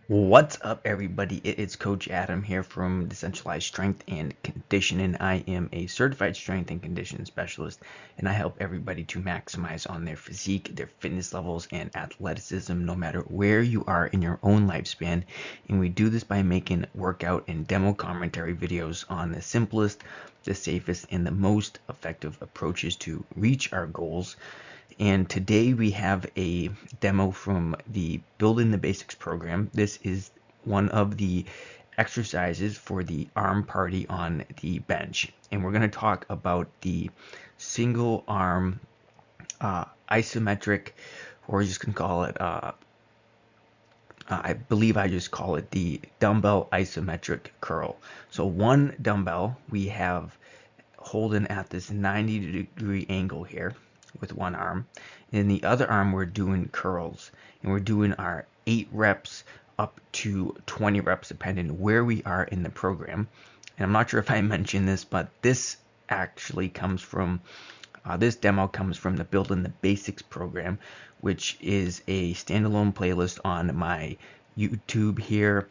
What's up, everybody? It's Coach Adam here from Decentralized Strength and Conditioning. I am a certified strength and conditioning specialist, and I help everybody to maximize on their physique, their fitness levels, and athleticism, no matter where you are in your own lifespan. And we do this by making workout and demo commentary videos on the simplest, the safest, and the most effective approaches to reach our goals. And today we have a demo from the Building the Basics program. This is one of the exercises for the arm party on the bench. And we're going to talk about the single arm isometric, or we're just going to call it, I believe I just call it the dumbbell isometric curl. So one dumbbell we have holding at this 90-degree angle here with one arm, and the other arm we're doing curls, and we're doing our 8 reps up to 20 reps depending where we are in the program. And I'm not sure if I mentioned this, but this actually comes from this demo comes from the Building the Basics program, which is a standalone playlist on my YouTube here,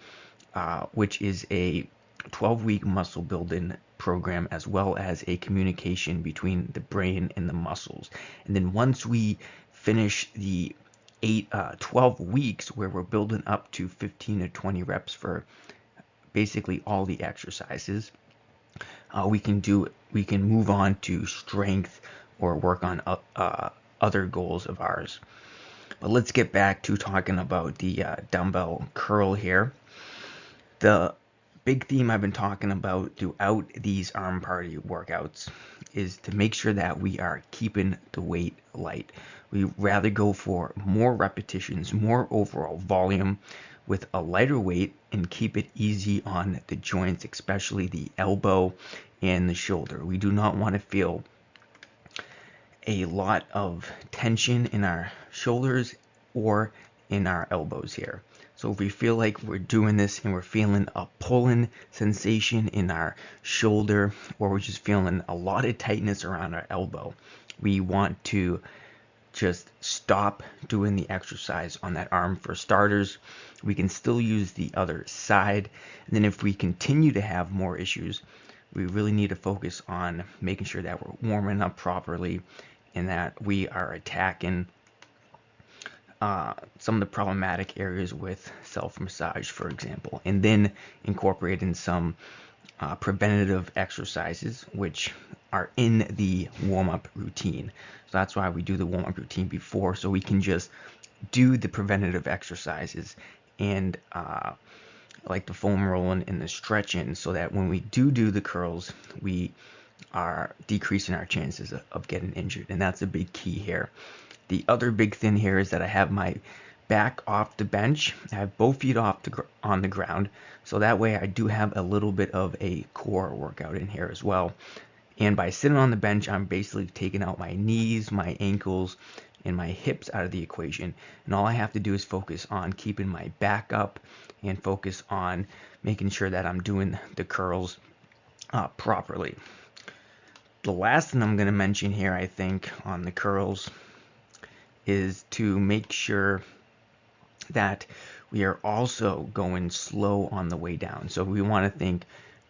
which is a 12-week muscle building program, as well as a communication between the brain and the muscles. And then once we finish the 12 weeks where we're building up to 15 to 20 reps for basically all the exercises, we can move on to strength or work on other goals of ours. But let's get back to talking about the dumbbell curl here. The big theme I've been talking about throughout these arm party workouts is to make sure that we are keeping the weight light. We rather go for more repetitions, more overall volume with a lighter weight, and keep it easy on the joints, especially the elbow and the shoulder. We do not want to feel a lot of tension in our shoulders or in our elbows here. So if we feel like we're doing this and we're feeling a pulling sensation in our shoulder, or we're just feeling a lot of tightness around our elbow, we want to just stop doing the exercise on that arm for starters. We can still use the other side. And then if we continue to have more issues, we really need to focus on making sure that we're warming up properly and that we are attacking some of the problematic areas with self-massage, for example, and then incorporating some preventative exercises which are in the warm-up routine. So that's why we do the warm-up routine before, so we can just do the preventative exercises and like the foam rolling and the stretching, so that when we do the curls, we are decreasing our chances of getting injured. And that's a big key here. The other big thing here is that I have my back off the bench. I have both feet on the ground, so that way I do have a little bit of a core workout in here as well. And by sitting on the bench, I'm basically taking out my knees, my ankles, and my hips out of the equation. And all I have to do is focus on keeping my back up and focus on making sure that I'm doing the curls properly. The last thing I'm going to mention here, I think, on the curls is to make sure that we are also going slow on the way down. So we want to think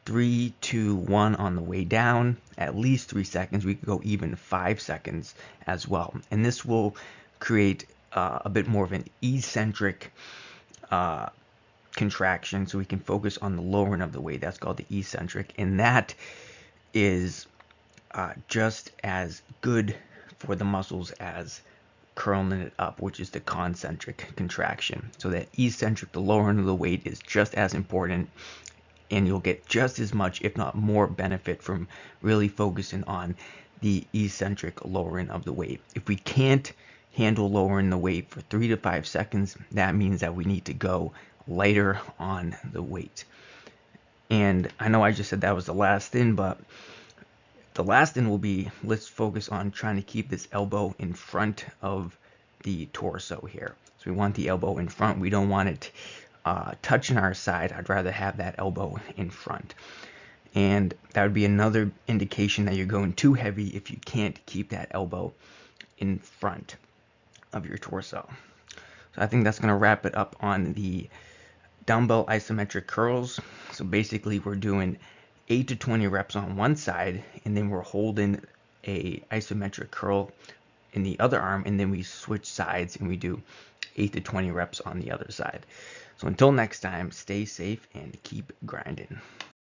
3, 2, 1 on the way down, at least 3 seconds. We could go even 5 seconds as well. And this will create a bit more of an eccentric contraction, so we can focus on the lowering of the weight. That's called the eccentric, and that is just as good for the muscles as curling it up, which is the concentric contraction. So that eccentric, the lowering of the weight, is just as important, and you'll get just as much, if not more, benefit from really focusing on the eccentric lowering of the weight. If we can't handle lowering the weight for 3 to 5 seconds, that means that we need to go lighter on the weight. And I know I just said that was the last thing, but the last thing will be, let's focus on trying to keep this elbow in front of the torso here. So we want the elbow in front. We don't want it touching our side. I'd rather have that elbow in front. And that would be another indication that you're going too heavy if you can't keep that elbow in front of your torso. So I think that's going to wrap it up on the dumbbell isometric curls. So basically we're doing 8 to 20 reps on one side, and then we're holding a isometric curl in the other arm, and then we switch sides and we do 8 to 20 reps on the other side. So until next time, stay safe and keep grinding.